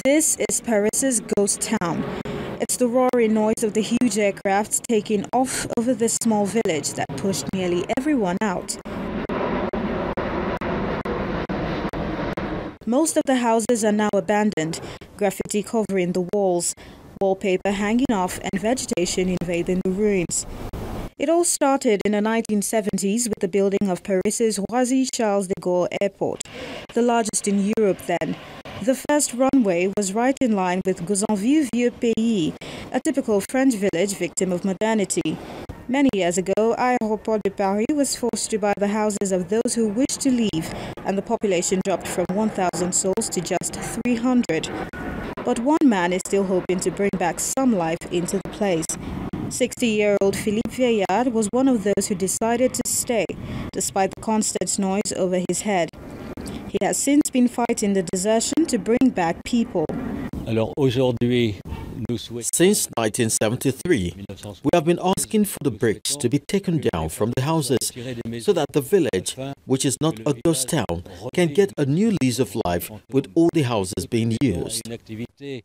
This is Paris's ghost town. It's the roaring noise of the huge aircrafts taking off over this small village that pushed nearly everyone out. Most of the houses are now abandoned, graffiti covering the walls, wallpaper hanging off and vegetation invading the ruins. It all started in the 1970s with the building of Paris's Roissy-Charles de Gaulle Airport, the largest in Europe then. The first runway was right in line with GOUSSAINVILLE, a typical French village victim of modernity. Many years ago, Aéroport de Paris was forced to buy the houses of those who wished to leave, and the population dropped from 1,000 souls to just 300. But one man is still hoping to bring back some life into the place. 60-year-old Philippe VIELLIARD was one of those who decided to stay, despite the constant noise over his head. He has since been fighting the desertion to bring back people. Since 1973, we have been asking for the bricks to be taken down from the houses so that the village, which is not a ghost town, can get a new lease of life with all the houses being used. Vieillard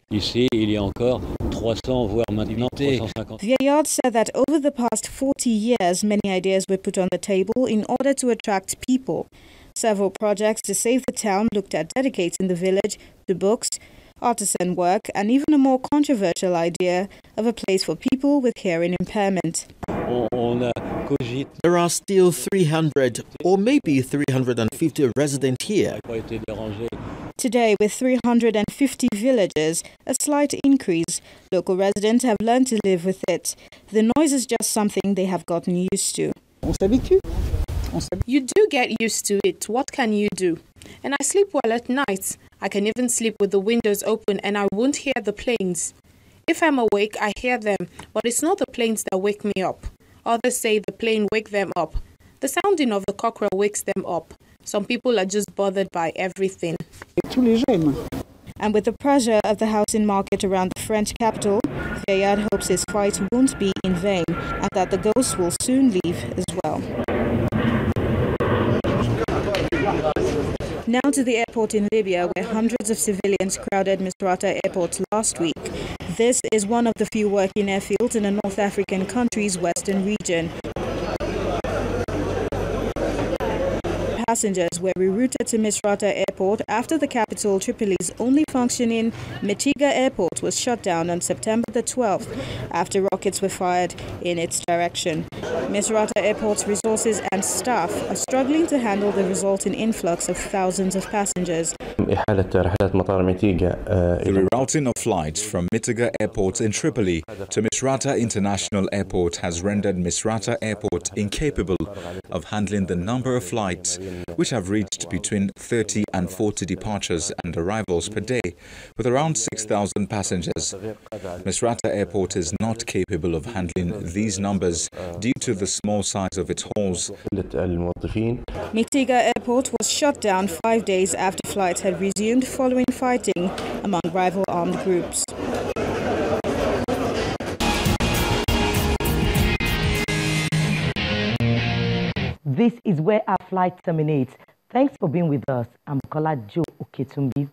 said that over the past 40 years, many ideas were put on the table in order to attract people. Several projects to save the town looked at dedicating the village to books, artisan work, and even a more controversial idea of a place for people with hearing impairment. There are still 300 or maybe 350 residents here. Today, with 350 villagers, a slight increase, local residents have learned to live with it. The noise is just something they have gotten used to. You do get used to it. What can you do? And I sleep well at night. I can even sleep with the windows open and I won't hear the planes. If I'm awake, I hear them, but it's not the planes that wake me up. Others say the plane wake them up. The sounding of the cockerel wakes them up. Some people are just bothered by everything. And with the pressure of the housing market around the French capital, Vieillard hopes his fight won't be in vain and that the ghosts will soon leave as well. Now to the airport in Libya, where hundreds of civilians crowded MISRATA airport last week. This is one of the few working airfields in the North African country's western region. Passengers were rerouted to MISRATA airport after the capital Tripoli's only functioning Metiga airport was shut down on September the 12th after rockets were fired in its direction. MISRATA airport's resources and staff are struggling to handle the resulting influx of thousands of passengers. The rerouting of flights from Metiga Airport in Tripoli to MISRATA International Airport has rendered MISRATA Airport incapable of handling the number of flights, which have reached between 30 and 40 departures and arrivals per day, with around 6,000 passengers. MISRATA Airport is not capable of handling these numbers due to the small size of its halls. Metiga Airport was shut down 5 days after flights had resumed following fighting among rival armed groups. This is where our flight terminates. Thanks for being with us. I'm Kola Jo Oketumbi.